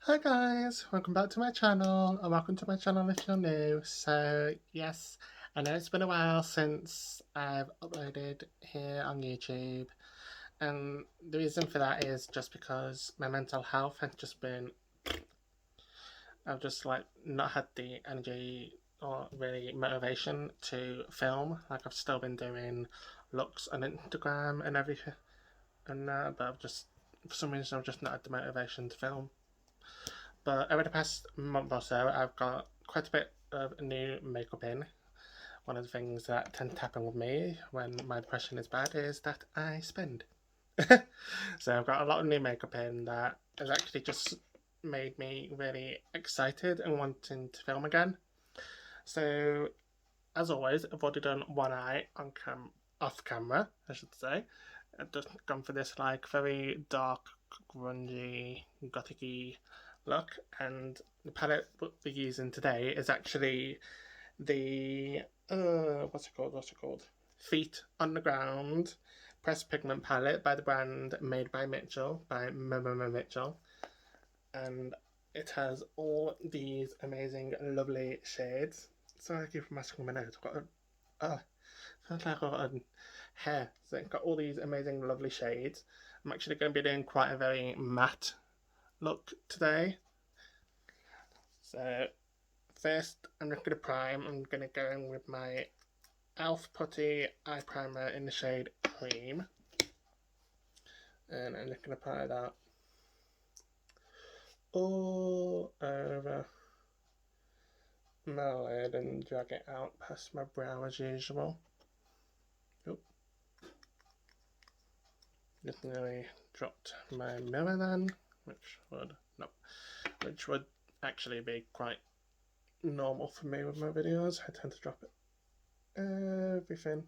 Hi guys, welcome back to my channel, and welcome to my channel if you're new. So yes, I know it's been a while since I've uploaded here on YouTube, and the reason for that is just because my mental health has just been, I've just not had the energy or really motivation to film. I've still been doing looks on Instagram and everything and that, but for some reason I've just not had the motivation to film. But over the past month or so, I've got quite a bit of new makeup in. One of the things that tends to happen with me when my depression is bad is that I spend. So I've got a lot of new makeup in that has actually just made me really excited and wanting to film again. So as always, I've already done one eye off camera, I should say. I've just gone for this very dark, grungy, gothic-y look, and the palette we're using today is actually the what's it called? Feet on the Ground Pressed Pigment Palette by the brand Madebymitchel by Madebymitchel, and it has all these amazing, lovely shades. Sorry, I keep masking my nose. I've got sounds like I've got a hair. So it's got all these amazing, lovely shades. I'm actually going to be doing quite a very matte look today. So first, I'm just going to prime. I'm going to go in with my Eye Putty Eye Primer in the shade Cream, and I'm just going to apply that all over my lid and drag it out past my brow as usual. Oop. Just nearly dropped my mirror then, which would actually be quite normal for me with my videos. I tend to drop everything.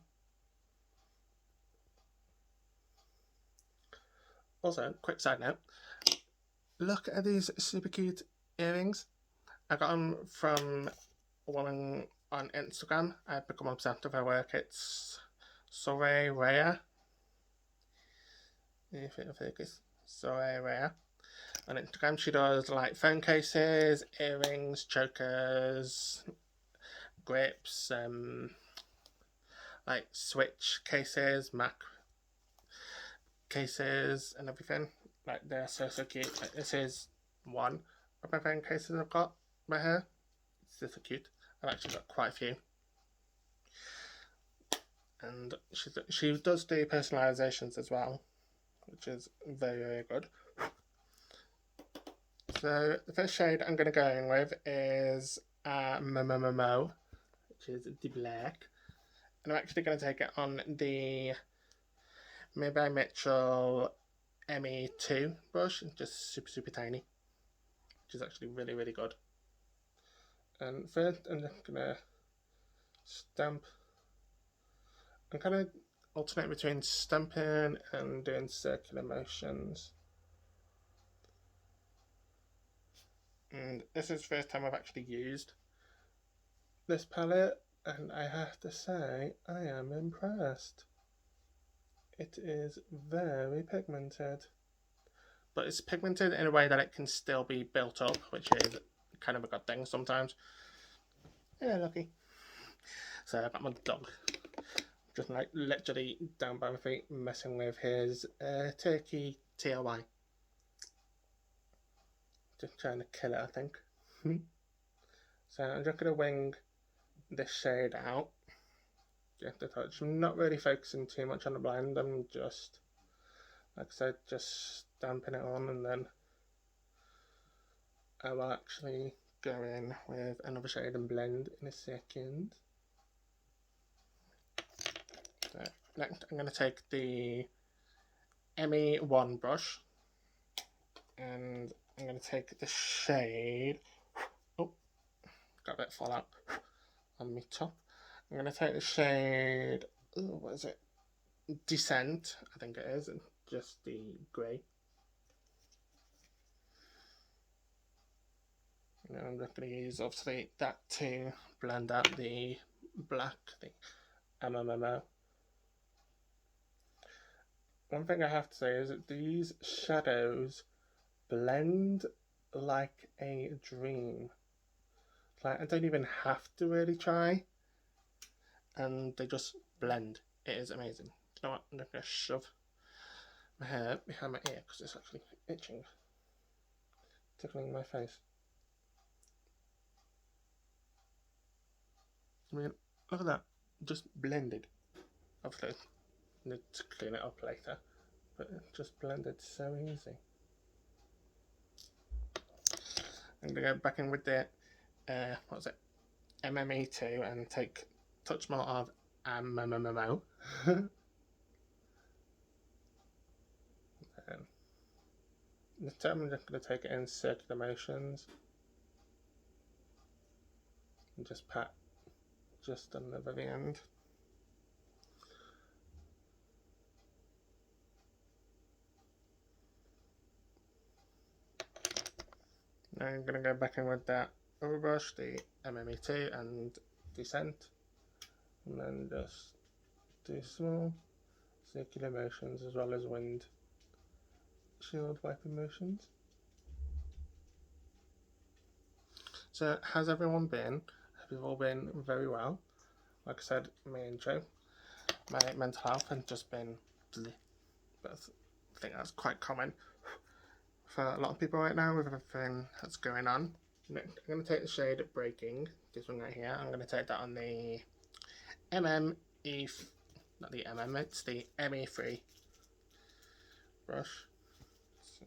Also, quick side note, look at these super cute earrings. I got them from a woman on Instagram. I've become obsessed with her work. It's Soray Rhea. If it'll focus. Soray Rhea. On Instagram, she does phone cases, earrings, chokers, grips, Switch cases, Mac cases, and everything. They're so cute. This is one of my phone cases I've got right here. It's so cute. I've actually got quite a few. And she does do personalizations as well, which is very, very good. So the first shade I'm going to go in with is Ammmo, which is the black. And I'm actually going to take it on the Madebymitchel ME2 brush, just super tiny, which is actually really, really good. And first I'm just going to stamp. I'm kind of alternate between stamping and doing circular motions. And this is the first time I've actually used this palette, and I have to say I am impressed. It is very pigmented, but it's pigmented in a way that it can still be built up, which is kind of a good thing sometimes. Yeah, lucky. So I've got my dog just literally down by my feet messing with his turkey TLY. Just trying to kill it, I think. So I'm just going to wing this shade out. Just a touch. I'm not really focusing too much on the blend. I'm just, like I said, just stamping it on, and then I will actually go in with another shade and blend in a second. So next I'm going to take the ME1 brush, and I'm going to take the shade, oh, got a bit of fallout on my top. I'm going to take the shade, what is it, Descent, I think it is, just the grey. And I'm just going to use obviously that to blend out the black, the Ammmo. One thing I have to say is that these shadows blend like a dream. Like, I don't even have to really try, and they just blend. It is amazing. You know what? I'm going to shove my hair behind my ear because it's actually itching, tickling my face. I mean, look at that. Just blended. Obviously, I need to clean it up later, but it just blended so easy. I'm going to go back in with the, what was it? MME2 and take a touch more of Ammmo. This time I'm just going to take it in circular motions and just pat just on the very end. Now I'm going to go back in with that other brush, the MME2, and Descent, and then just do small circular motions as well as wind shield wiping motions. So how's everyone been? Hope you've all been very well. Like I said in my intro, my mental health has just been bleh, but I think that's quite common for a lot of people right now with everything that's going on. I'm going to take the shade Breaking, this one right here. I'm going to take that on the not the it's the ME3 brush. So,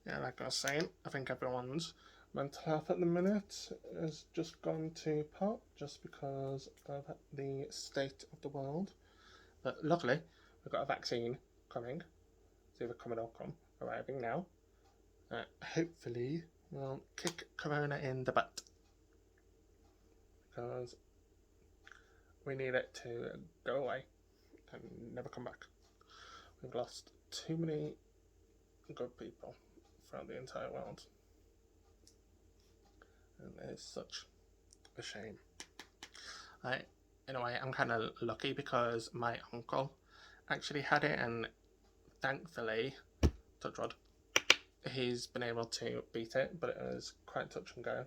yeah, like I was saying, I think everyone's mental health at the minute has just gone to pot just because of the state of the world. But luckily, we've got a vaccine coming. It's either coming or arriving now. Hopefully, we'll kick Corona in the butt because we need it to go away and never come back. We've lost too many good people throughout the entire world, and it's such a shame. In a way, I'm kind of lucky because my uncle actually had it, and thankfully, touch wood, he's been able to beat it, but it was quite touch and go.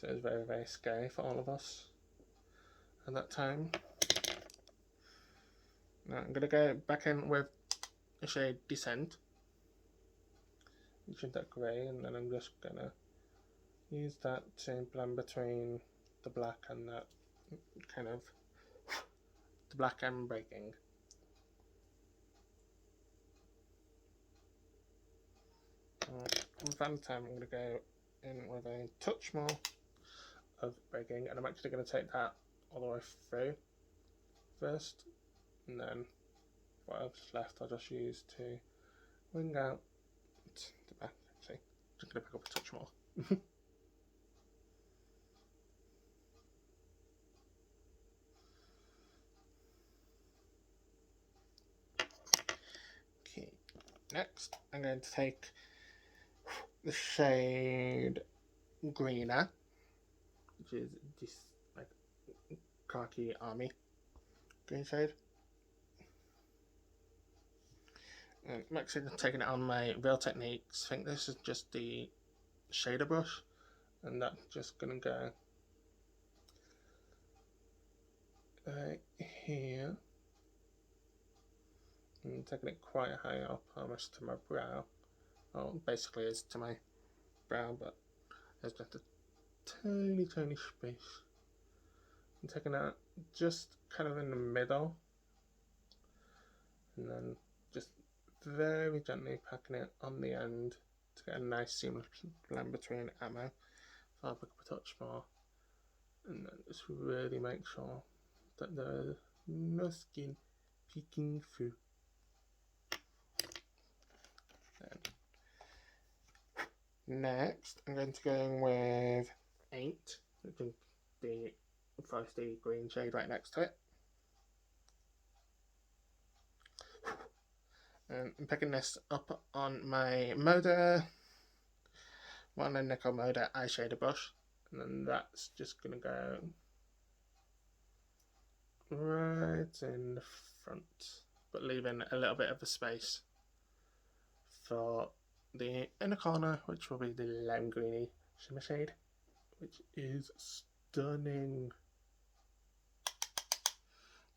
So it was very, very scary for all of us at that time. Now I'm going to go back in with a shade Descent, using that grey, and then I'm just going to use that to blend between the black and that kind of the black and Breaking. With that time I'm going to go in with a touch more of Breaking, and I'm actually going to take that all the way through first, and then whatever's left I'll just use to wing out the back. Actually, just going to pick up a touch more. Okay, next I'm going to take the shade Greener, which is this like khaki army green shade. And I'm actually taking it on my Real Techniques. I think this is just the shader brush, and that's just gonna go right here. I'm taking it quite high up, almost to my brow. Well, basically it's to my brow, but there's just a tiny space. I'm taking that just kind of in the middle, and then just very gently packing it on the end to get a nice seamless blend between Ammmo. So I'll pick up a touch more, and then just really make sure that there is no skin peeking through. Next, I'm going to go in with 8, which is the frosty green shade right next to it. And I'm picking this up on my Nickel Moda eyeshadow brush, and then that's just going to go right in the front, but leaving a little bit of a space for the inner corner, which will be the lime greeny shimmer shade, which is stunning.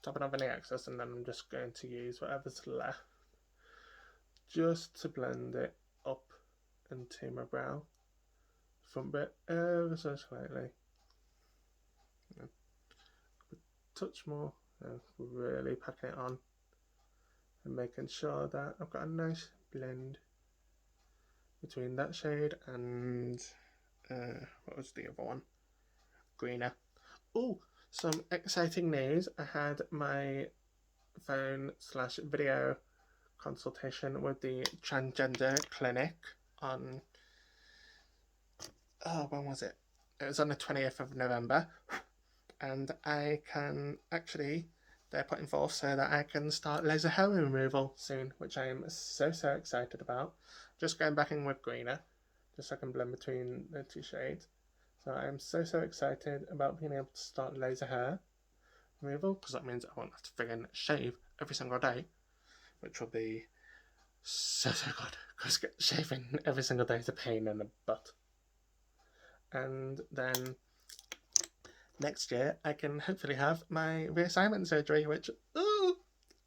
Tapping off any excess, and then I'm just going to use whatever's left just to blend it up into my brow. Front bit ever so slightly. A touch more, really packing it on and making sure that I've got a nice blend between that shade and what was the other one? Greener. Oh, some exciting news. I had my phone/video consultation with the transgender clinic on, when was it? It was on the 20th of November, and I can actually, they're putting forth so that I can start laser hair removal soon, which I am so excited about. Just going back in with greener, just so I can blend between the two shades. So I am so excited about being able to start laser hair removal, because that means I won't have to friggin' shave every single day, which will be so good, because shaving every single day is a pain in the butt. And then next year I can hopefully have my reassignment surgery, which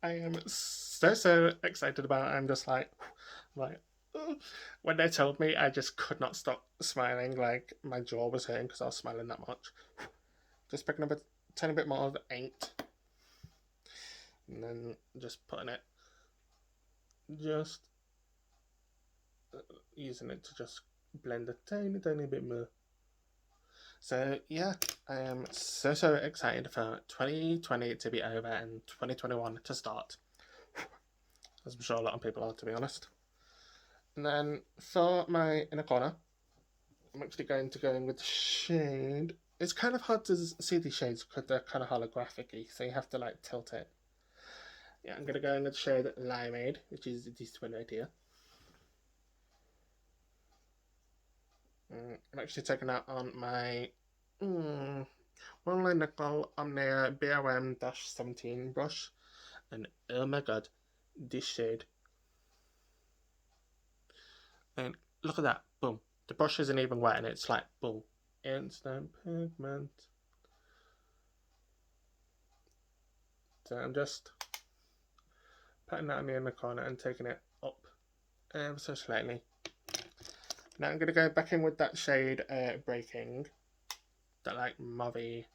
I am so excited about. I'm just like when they told me, I just could not stop smiling. Like, my jaw was hurting because I was smiling that much. Just picking up a tiny bit more of ink, and then just putting it, just using it to just blend a tiny bit more. So yeah, I am so excited for 2020 to be over and 2021 to start, as I'm sure a lot of people are, to be honest. And then for my inner corner, I'm actually going to go in with the shade. It's kind of hard to see these shades because they're kind of holographic-y, so you have to like tilt it. Yeah, I'm going to go in with the shade Limeade, which is this one right here. I'm actually taking that on my Waterline Nickel Omnia BOM-17 brush, and oh my god, this shade. And look at that, boom. The brush isn't even wet and it's like, boom, instant pigment. So I'm just putting that on the inner corner and taking it up ever so slightly. Now I'm going to go back in with that shade Breaking, that like mauvey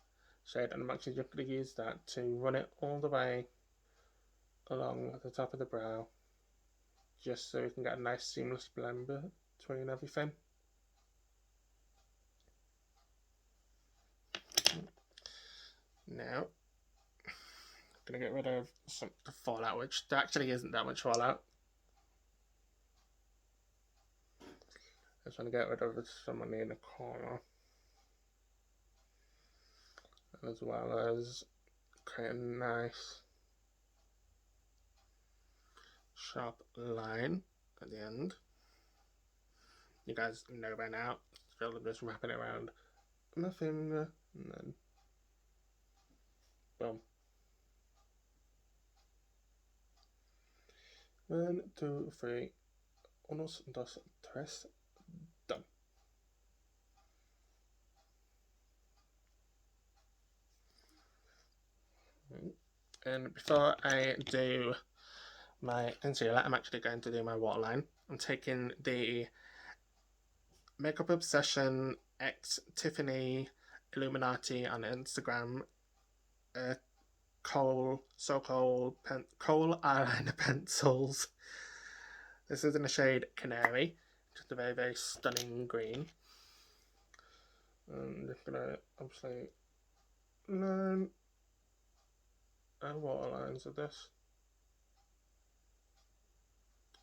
shade, and I'm actually just going to use that to run it all the way along the top of the brow, just so we can get a nice seamless blend between everything. Now, I'm going to get rid of some of the fallout, which there actually isn't that much fallout. I just want to get rid of some on the inner corner, as well as create a nice sharp line at the end. You guys know by now, so I'm just wrapping it around my finger, and then boom. 1, 2, 3, 1, 2, 3, done. And before I do my concealer, I'm actually going to do my waterline. I'm taking the Makeup Obsession X Tiffany Illuminati on Instagram Khol Eyeliner pencils. This is in the shade Canary, just a very stunning green. I'm just gonna obviously line waterlines with this.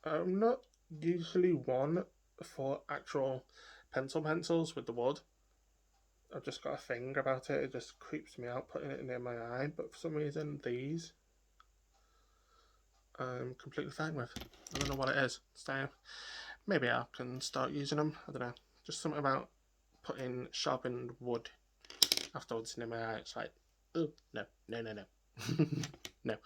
I'm not usually one for actual pencils with the wood. I've just got a thing about it. It just creeps me out putting it near my eye, but for some reason these I'm completely fine with. I don't know what it is, so maybe I can start using them. I don't know, just something about putting sharpened wood afterwards near my eye. It's like, oh no no. No.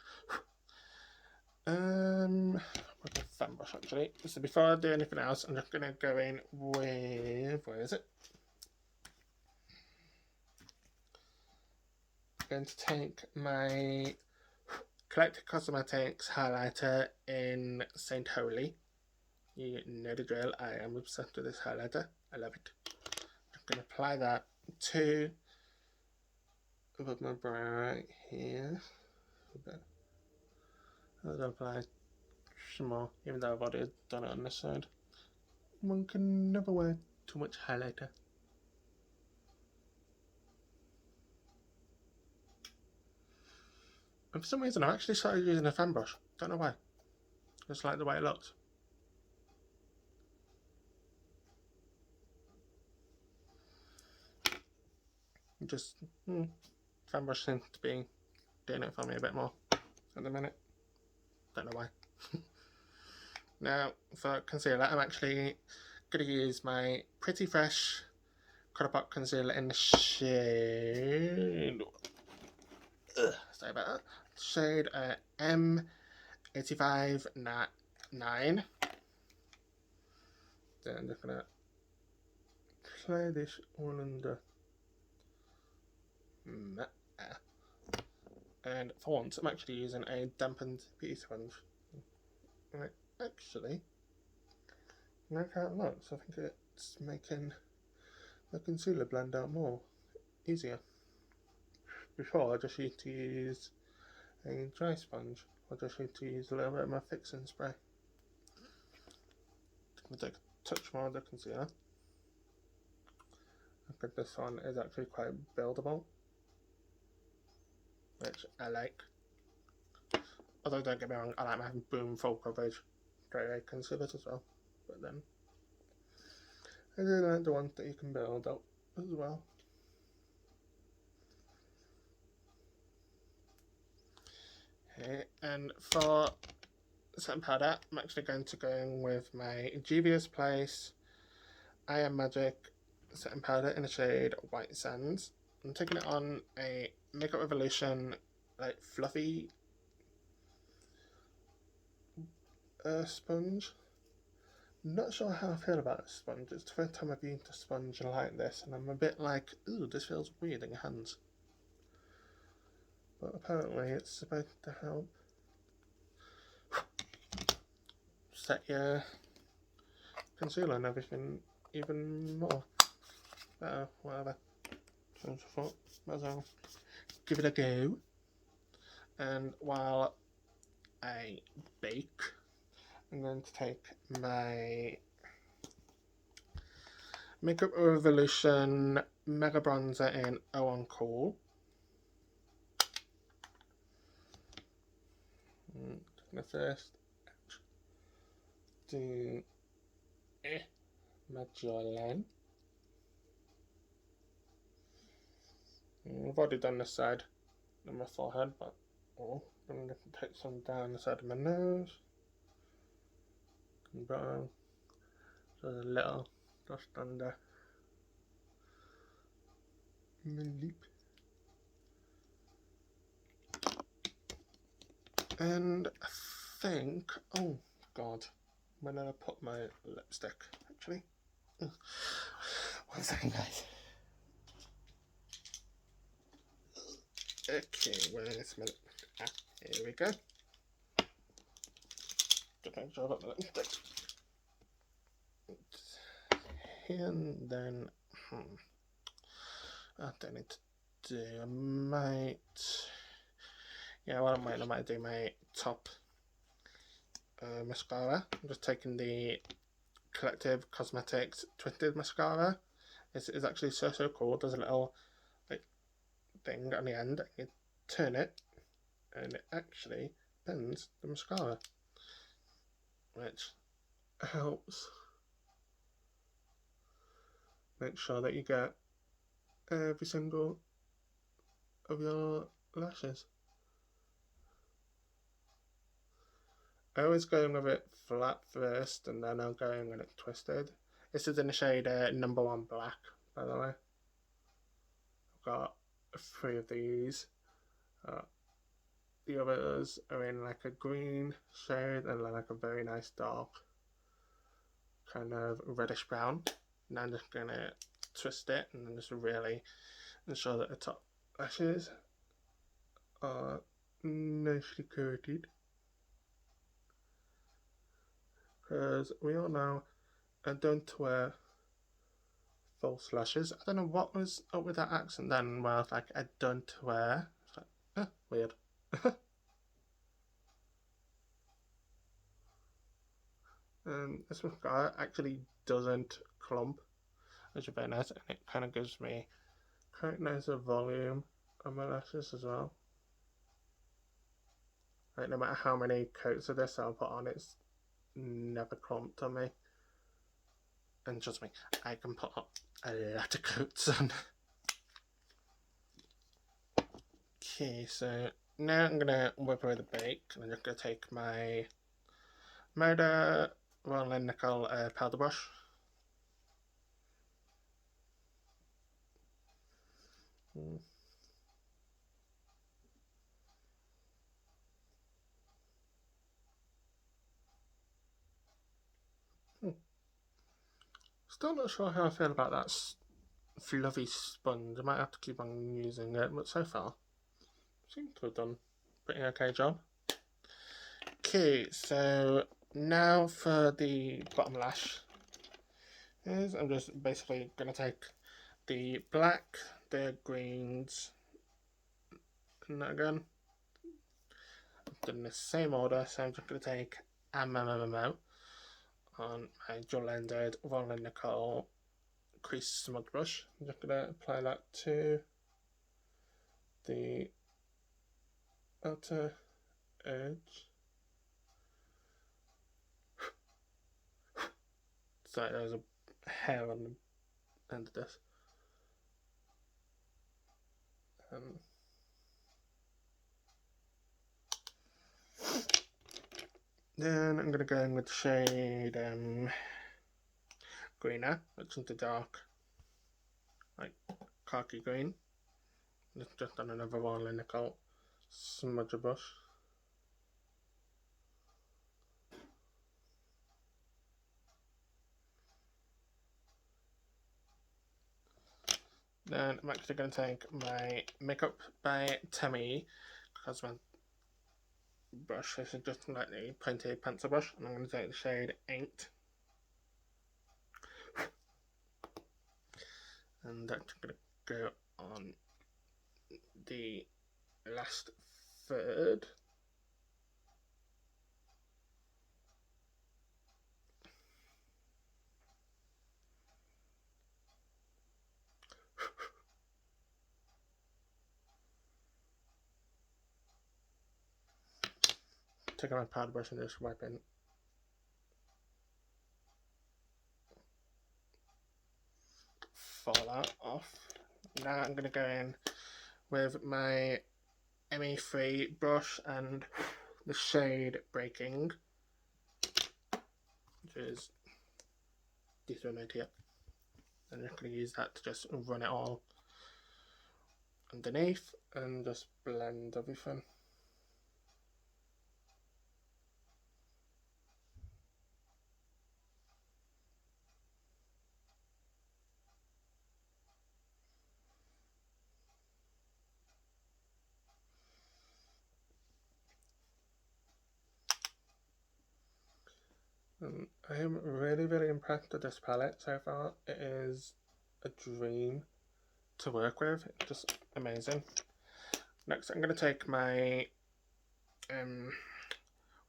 with a fan brush actually. So before I do anything else, I'm just going to go in with, where is it? I'm going to take my Collective Cosmetics highlighter in Saint Holy. You know the drill, I am obsessed with this highlighter. I love it. I'm going to apply that to above my brow right here. I'll apply some more, even though I've already done it on this side. One can never wear too much highlighter. And for some reason I've actually started using a fan brush. Don't know why. Just like the way it looks. Just fan brush seems to be doing it for me a bit more at the minute. Don't know why. Now for concealer, I'm actually going to use my Pretty Fresh ColourPop concealer in the shade. Sorry about that. Shade M859. Then I'm just going to apply this all under. And for once, I'm actually using a dampened beauty sponge. And actually, work out lots. I think it's making the concealer blend out more easier. Before, I just used to use a dry sponge. I just used to use a little bit of my fixing spray. I'm going to take a touch more of the concealer. I think this one is actually quite buildable, which I like. Although don't get me wrong, I like having boom full coverage dry concealers as well. But then I do like the ones that you can build up as well. Okay, and for setting powder, I'm actually going to go in with my juviasplace I Am Magic setting powder in the shade White Sands. I'm taking it on a makeuprevolution like fluffy sponge. Not sure how I feel about this sponge. It's the first time I've used a sponge like this, and I'm a bit like, ooh, this feels weird in your hands. But apparently it's supposed to help set your concealer and everything even more better, whatever. So I thought, might as well give it a go. And while I bake, I'm going to take my makeuprevolution Mega Bronzer in On Cool. I'm going to first do my jawline. I've already done this side on my forehead, but I'm going to take some down the side of my nose and brow. So a little just under my lip. And I think, oh god, when did I put my lipstick actually? 1 second, guys. Okay, where's my here we go. Just make sure I've got my lipstick. And then I don't need to do, I might, yeah, while I'm waiting, I might do my top mascara. I'm just taking the Collective Cosmetics Twisted Mascara. It's actually so cool. There's a little like thing on the end, you turn it and it actually bends the mascara, which helps make sure that you get every single of your lashes. I always go in with it flat first and then I'll go in when it's twisted. This is in the shade number 1 black, by the way. I've got 3 of these. the others are in like a green shade and like a very nice dark kind of reddish brown. Now I'm just gonna twist it and then just really ensure that the top lashes are nicely coated, because we all know I don't wear false lashes. I don't know what was up with that accent then, where I was like, I don't wear. It's like, weird. And this mascara actually doesn't clump, which is very nice, and it kind of gives me quite nice volume on my lashes as well. Like, no matter how many coats of this I'll put on, it's never clumped on me. And trust me, I can put up a lot of coats on. Okay, so now I'm gonna wipe away the bake, and I'm just gonna take my Waterline nickel powder brush. Still not sure how I feel about that fluffy sponge. I might have to keep on using it, but so far seems to have done a pretty okay job. Okay, so now for the bottom lash. I'm just basically going to take the black, the greens, and that again. I've done the same order, so I'm just going to take Ammmo on my dual-ended Waterline nickel crease smudge brush. I'm just going to apply that to the outer edge. Sorry, there was a hair on the end of this. Then I'm going to go in with the shade Greener, which is the dark, like khaki green. Just on another Waterline nickel smudger brush. Then I'm actually going to take my Makeup by Temmie cosmetic brush. This is just like the pointed pencil brush, and I'm going to take the shade Inked. And that's going to go on the last third. Take out my powder brush and just wipe in fallout off. Now I'm going to go in with my ME3 brush and the shade Breaking, which is this one right here. I'm just going to use that to just run it all underneath and just blend everything. I am really impressed with this palette so far. It is a dream to work with, it's just amazing. Next I'm going to take my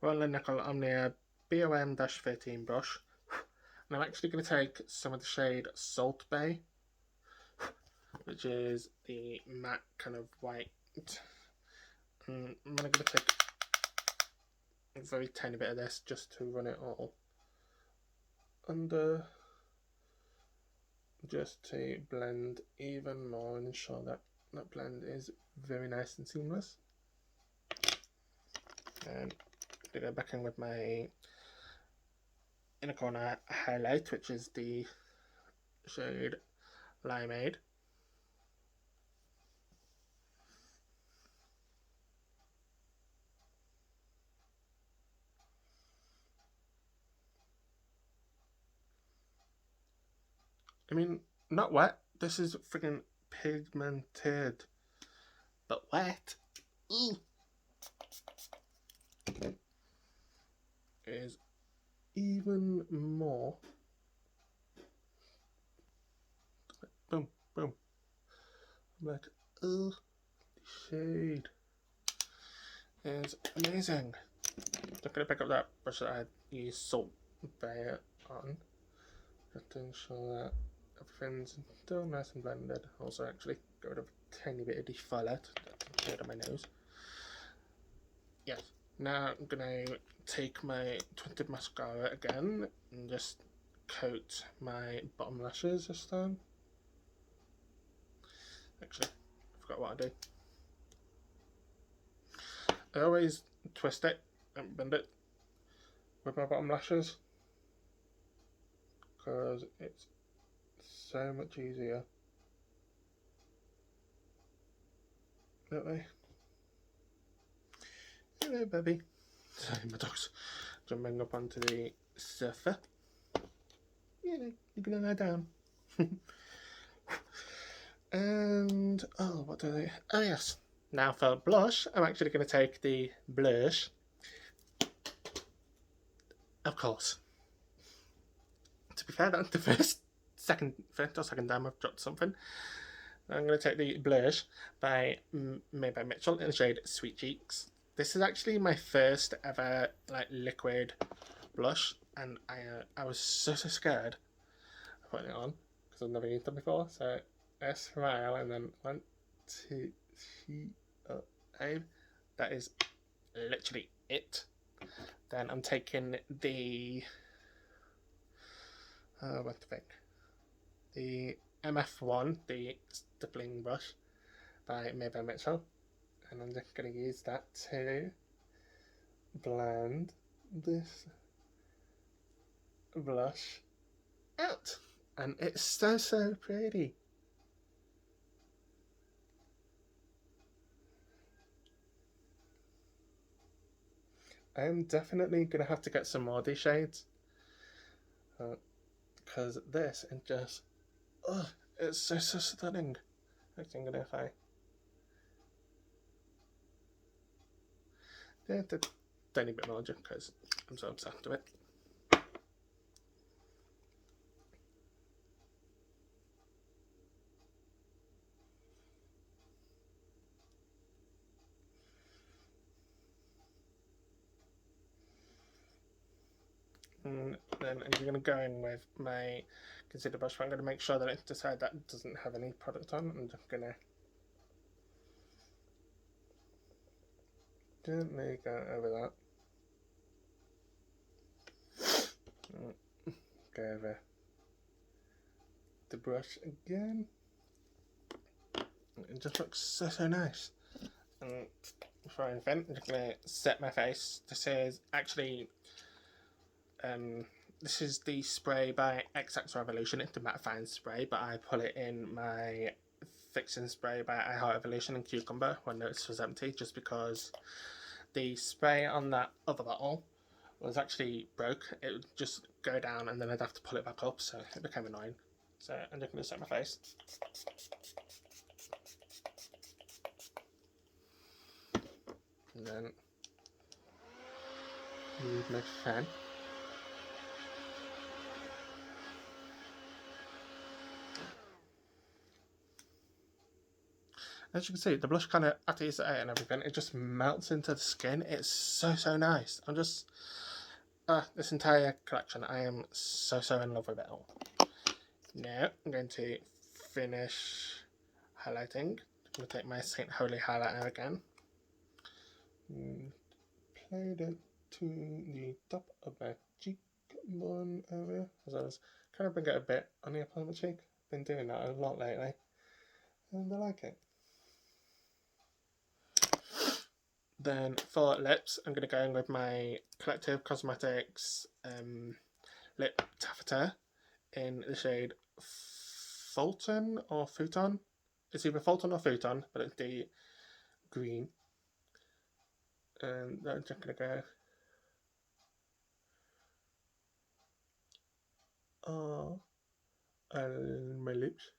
Waterline nickel Omnia BOM-13 brush, and I'm actually going to take some of the shade Salt Bay, which is the matte kind of white. And I'm going to take a very tiny bit of this just to run it all under, just to blend even more and ensure that that blend is very nice and seamless. And I'm going to go back in with my inner corner highlight, which is the shade Limeade. I mean, not wet. This is freaking pigmented. But wet is even more. Boom, boom. I'm like, oh, the shade is amazing. I'm gonna pick up that brush that I had used Salt Bay on, just to ensure that everything's still nice and blended. Also, actually, get rid of a tiny bit of the follette that's appeared on my nose. Yes. Now I'm gonna take my tinted mascara again and just coat my bottom lashes this time. Actually, I forgot what I do. I always twist it and bend it with my bottom lashes because it's so much easier that way. Hello, baby. Sorry, my dog's jumping up onto the sofa. You know, you're gonna lie down. And oh, what do I? Oh yes. Now for blush, I'm actually going to take the Blursh. Of course. To be fair, that's the first or second time I've dropped something. I'm going to take the Blursh by Madebymitchel in the shade Sweet Cheeks. This is actually my first ever like liquid blush, and I was so scared of putting it on because I've never used it before. So I smile and then 1, 2, 3, 4, 5. That is literally it. Then I'm taking the what to think? The MF1, the stippling brush by Madebymitchel, and I'm just going to use that to blend this blush out, and it's so pretty. I'm definitely going to have to get some more of these shades because this is just, oh, it's so stunning. Actually, I'm going to if I a tiny bit more just because I'm so obsessed with it. And then I'm going to go in with my concealer brush, but I'm going to make sure that it decides that doesn't have any product on. I'm just going to gently go over that. Go over the brush again. It just looks so nice. And before I invent, I'm just going to set my face. This is actually this is the spray by X Khol Eyeliner. It's the mattifying spray, but I put it in my fixing spray by Eyeheart and Cucumber when this was empty, just because the spray on that other bottle was actually broke. It would just go down and then I'd have to pull it back up, so it became annoying. So I'm just going to set my face. And then use my fan. As you can see, the blush kind of, after you set it and everything, it just melts into the skin. It's so nice. I'm just, this entire collection, I am so in love with it all. Now, I'm going to finish highlighting. I'm going to take my St. Holy highlighter again. Played it to the top of my cheekbone area, as I was kind of bring it a bit on the upper of my cheek. Been doing that a lot lately, and I like it. Then for lips, I'm going to go in with my Collective Cosmetics Lip Taffeta in the shade Fulton or Futon. It's either Fulton or Futon, but it's the green. And I'm just going to go all and my lips.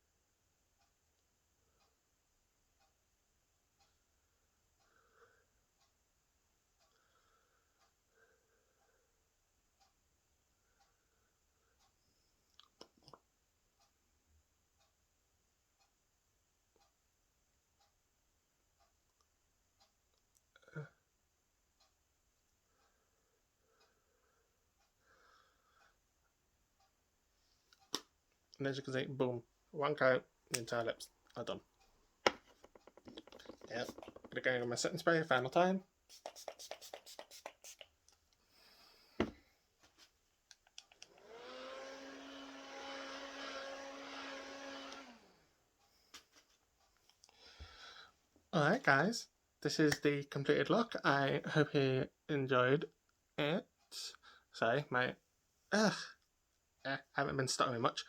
And as you can see, boom, one coat, the entire lips are done. Yep, gonna go in my setting spray final time. Alright guys, this is the completed look. I hope you enjoyed it. Sorry, my haven't been stuttering much,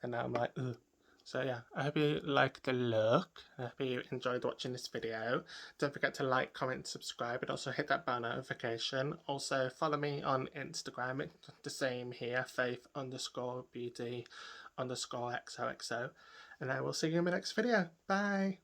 and now I'm like, ugh. So yeah, I hope you liked the look. I hope you enjoyed watching this video. Don't forget to like, comment, subscribe, and also hit that bell notification. Also follow me on Instagram. It's the same here, faith_beauty_XOXO. And I will see you in my next video. Bye.